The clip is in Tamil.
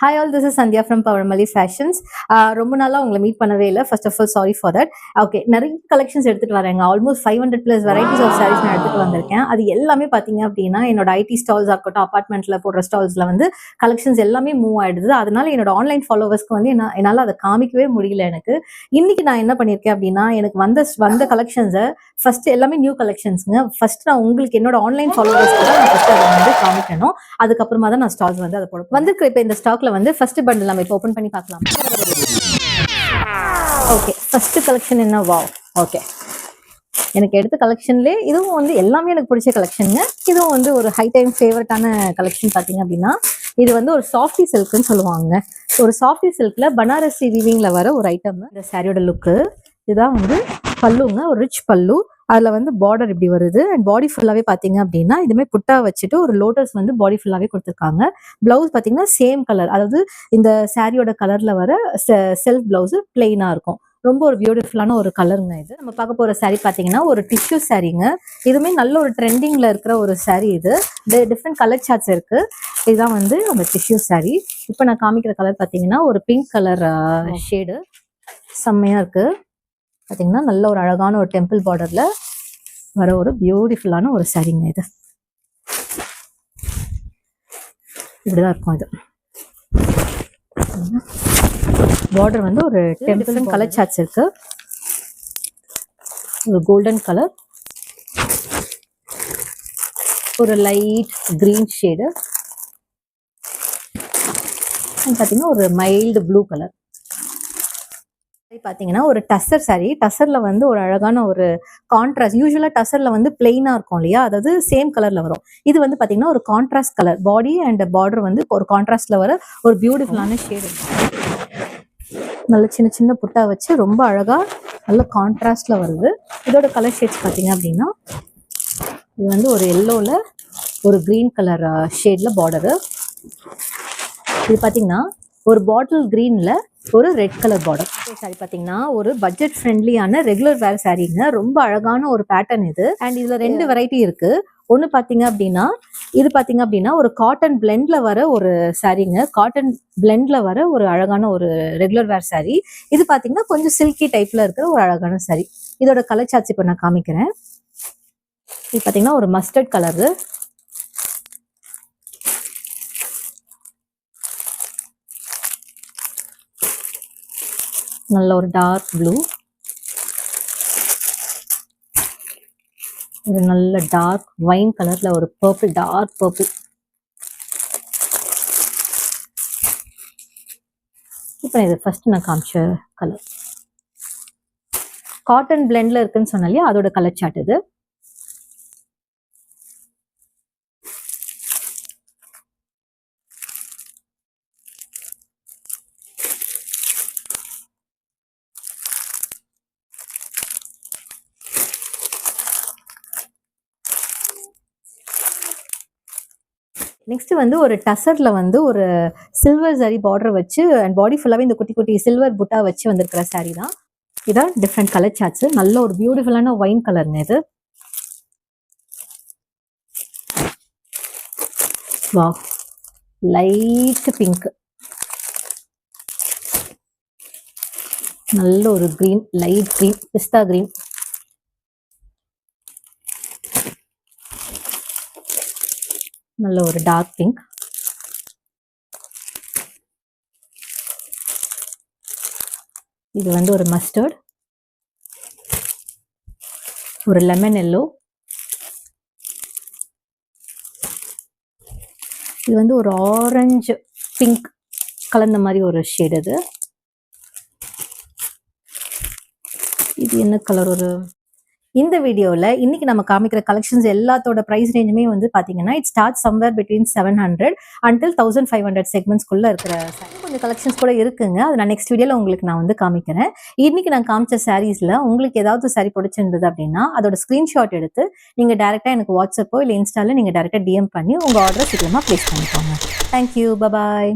Hi all, this is Sandhya from Powermali Fashions. ரொம்ப நாளா உங்களை மீட் பண்ணவே இல்லை. First of all sorry for that. Okay, நிறைய கலெக்ஷன்ஸ் எடுத்துட்டு வரேங்க. ஆல்மோஸ்ட் 500+ வெரைட்டிஸ் ஆஃப் சாரீஸ் நான் எடுத்துட்டு வந்திருக்கேன். அது எல்லாமே பார்த்தீங்க அப்படின்னா என்னோட ஐடி ஸ்டால்ஸாக இருக்கட்டும், அப்பார்ட்மெண்ட்ல போடுற ஸ்டால்ஸ்ல வந்து கலெக்ஷன்ஸ் எல்லாமே மூவ் ஆயிடுது. அதனால என்னோட ஆன்லைன் ஃபாலோவர்ஸ்க்கு வந்து என்னால் அதை காமிக்கவே முடியல. எனக்கு இன்னைக்கு நான் என்ன பண்ணியிருக்கேன் அப்படின்னா, எனக்கு வந்த கலெக்ஷன்ஸை ஃபர்ஸ்ட் எல்லாமே நியூ கலெக்ஷன்ஸுங்க. ஃபர்ஸ்ட் நான் உங்களுக்கு என்னோட ஆன்லைன் ஃபாலோவர்ஸ்க்கு தான் நான் ஃபர்ஸ்ட் அதை வந்து காமிக்கணும். அதுக்கப்புறமா தான் நான் ஸ்டால்ஸ் வந்து அதை போட வந்திருக்கிற. இப்போ இந்த ஸ்டாக்ல வந்து ஃபர்ஸ்ட் பண்டில் நம்ம இப்போ ஓபன் பண்ணி பார்க்கலாம். ஓகே, ஃபர்ஸ்ட் கலெக்ஷன் என்ன? வாவ். ஓகே, எனக்கு எடுத்த கலெக்ஷன்லேயே இதுவும் வந்து எல்லாமே எனக்கு பிடிச்ச கலெக்ஷனுங்க. இதுவும் வந்து ஒரு ஹை டைம் ஃபேவரட்டான கலெக்ஷன் பார்த்தீங்க அப்படின்னா, இது வந்து ஒரு சாஃப்டி சில்க்னு சொல்லுவாங்க. ஒரு சாஃப்டி சில்க்ல பனாரசி வீவிங்ல வர ஒரு ஐட்டம். இந்த சாரியோட லுக்கு இதுதான் வந்து பல்லுங்க, ஒரு ரிச் பல்லு. அதுல வந்து பார்டர் இப்படி வருது. அண்ட் பாடி ஃபுல்லாவே பாத்தீங்க அப்படின்னா இதுமே புட்டா வச்சுட்டு ஒரு லோட்டஸ் வந்து பாடி ஃபுல்லாவே கொடுத்துருக்காங்க. பிளவுஸ் பாத்தீங்கன்னா சேம் கலர், அதாவது இந்த சாரியோட கலர்ல வர செல்ஃப் பிளவுஸ் பிளெயினா இருக்கும். ரொம்ப ஒரு பியூட்டிஃபுல்லான ஒரு கலருங்க இது. நம்ம பார்க்க போற சாரி பாத்தீங்கன்னா ஒரு டிஷ்யூ சாரிங்க. இதுவுமே நல்ல ஒரு ட்ரெண்டிங்ல இருக்கிற ஒரு சாரி. இது டிஃப்ரெண்ட் கலர் சார்ட்ஸ் இருக்கு. இதுதான் வந்து அந்த டிஷ்யூ சாரி. இப்போ நான் காமிக்கிற கலர் பாத்தீங்கன்னா ஒரு பிங்க் கலர் ஷேடு. செம்மையா இருக்கு. பார்த்தீங்கன்னா நல்ல ஒரு அழகான ஒரு டெம்பிள் பார்டர்ல வர ஒரு பியூட்டிஃபுல்லான ஒரு சாரிங்க இது. இப்படிதான் இருக்கும். இது பார்டர் வந்து ஒரு டெம்பிள் கலர் சார்ட்ஸ் இருக்கு. ஒரு கோல்டன் கலர், ஒரு லைட் கிரீன் ஷேடு, பார்த்தீங்கன்னா ஒரு மைல்டு ப்ளூ கலர். பாத்தீங்கன்னா ஒரு டசர் சாரி. டசர்ல வந்து ஒரு அழகான ஒரு கான்ட்ராஸ்ட். யூஸ்வலா டசர்ல வந்து பிளெயினா இருக்கும் இல்லையா, அதாவது சேம் கலர்ல வரும். இது வந்து பாத்தீங்கன்னா ஒரு contrast colour. Body and border வந்து ஒரு கான்ட்ராஸ்ட்ல வர ஒரு பியூட்டிஃபுல்லான ஷேடு. நல்ல சின்ன சின்ன புட்டா வச்சு ரொம்ப அழகா நல்ல கான்ட்ராஸ்ட்ல வருது. இதோட கலர் ஷேட்ஸ் பாத்தீங்க அப்படின்னா இது வந்து ஒரு எல்லோல ஒரு கிரீன் கலர் ஷேட்ல பார்டரு. இது பாத்தீங்கன்னா ஒரு பாட்டில் கிரீன்ல ஒரு ரெட் கலர் பார்டர். சாரி பாத்தீங்கன்னா ஒரு பட்ஜெட் ஃப்ரெண்ட்லியான ரெகுலர் வேர் சாரீங்க. ரொம்ப அழகான ஒரு பேட்டர்ன் இது. அண்ட் இதுல ரெண்டு வெரைட்டி இருக்கு. ஒன்னு பாத்தீங்க அப்படின்னா இது பாத்தீங்க அப்படின்னா ஒரு காட்டன் பிளெண்ட்ல வர ஒரு சாரீங்க. காட்டன் பிளெண்ட்ல வர ஒரு அழகான ஒரு ரெகுலர் வேர் சாரி. இது பாத்தீங்கன்னா கொஞ்சம் சில்கி டைப்ல இருக்கிற ஒரு அழகான சாரி. இதோட கலர் சார்ட்ஸ் இப்ப நான் காமிக்கிறேன். இது பாத்தீங்கன்னா ஒரு மஸ்டர்ட் கலரு, நல்ல ஒரு டார்க் ப்ளூ, ஒரு நல்ல டார்க் வைன் கலர்ல ஒரு பர்பிள், டார்க் பர்பிள். இப்போ இது ஃபர்ஸ்ட் நான் காமிச்ச கலர் காட்டன் பிளெண்ட்ல இருக்குன்னு சொன்னேன் இல்லையா, அதோட கலர் சார்ட் இது. நெக்ஸ்ட் வந்து ஒரு டசர்ல வந்து ஒரு சில்வர் சாரி பார்டர் வச்சு அண்ட் பாடி ஃபுல்லாவே இந்த குட்டி குட்டி சில்வர் புட்டா வச்சு வந்திருக்கிற சாரி தான். இதான் டிஃப்ரெண்ட் கலர் சார்ட்ஸ். நல்ல ஒரு பியூட்டிஃபுல்லான ஒயின் கலருங்க இது. வாவ், லைட் பிங்க், நல்ல ஒரு கிரீன், லைட் கிரீன், பிஸ்தா கிரீன், நல்ல ஒரு டார்க் பிங்க், இது வந்து ஒரு மஸ்டர்ட், ஒரு லெமன் எல்லோ, இது வந்து ஒரு ஆரஞ்சு பிங்க் கலந்த மாதிரி ஒரு ஷேட். அது இது என்ன கலர்? ஒரு இந்த வீடியோவில் இன்னைக்கு நம்ம காமிக்கிற கலெக்ஷன்ஸ் எல்லாத்தோட ப்ரைஸ் ரேஞ்சுமே வந்து பார்த்தீங்கன்னா it start somewhere between 700 until 1500 செக்மெண்ட்ஸ்குள்ளே இருக்கிற கொஞ்சம் கலெக்ஷன்ஸ் கூட இருக்குங்க. அது நான் நெக்ஸ்ட் வீடியோவில் உங்களுக்கு நான் வந்து காமிக்கிறேன். இன்னைக்கு நான் காமிச்ச சாரீஸில் உங்களுக்கு ஏதாவது சாரி பிடிச்சிருந்தது அப்படின்னா அதோட ஸ்க்ரீன்ஷாட் எடுத்து நீங்கள் டேரெக்டாக எனக்கு வாட்ஸ்அப்போ இல்லை இன்ஸ்டாவில் நீங்கள் டேரெக்டாக டிஎம் பண்ணி உங்கள் ஆர்டரை சீக்கிரமாக ப்ளேஸ் பண்ணிக்கோங்க. Thank you, bye bye.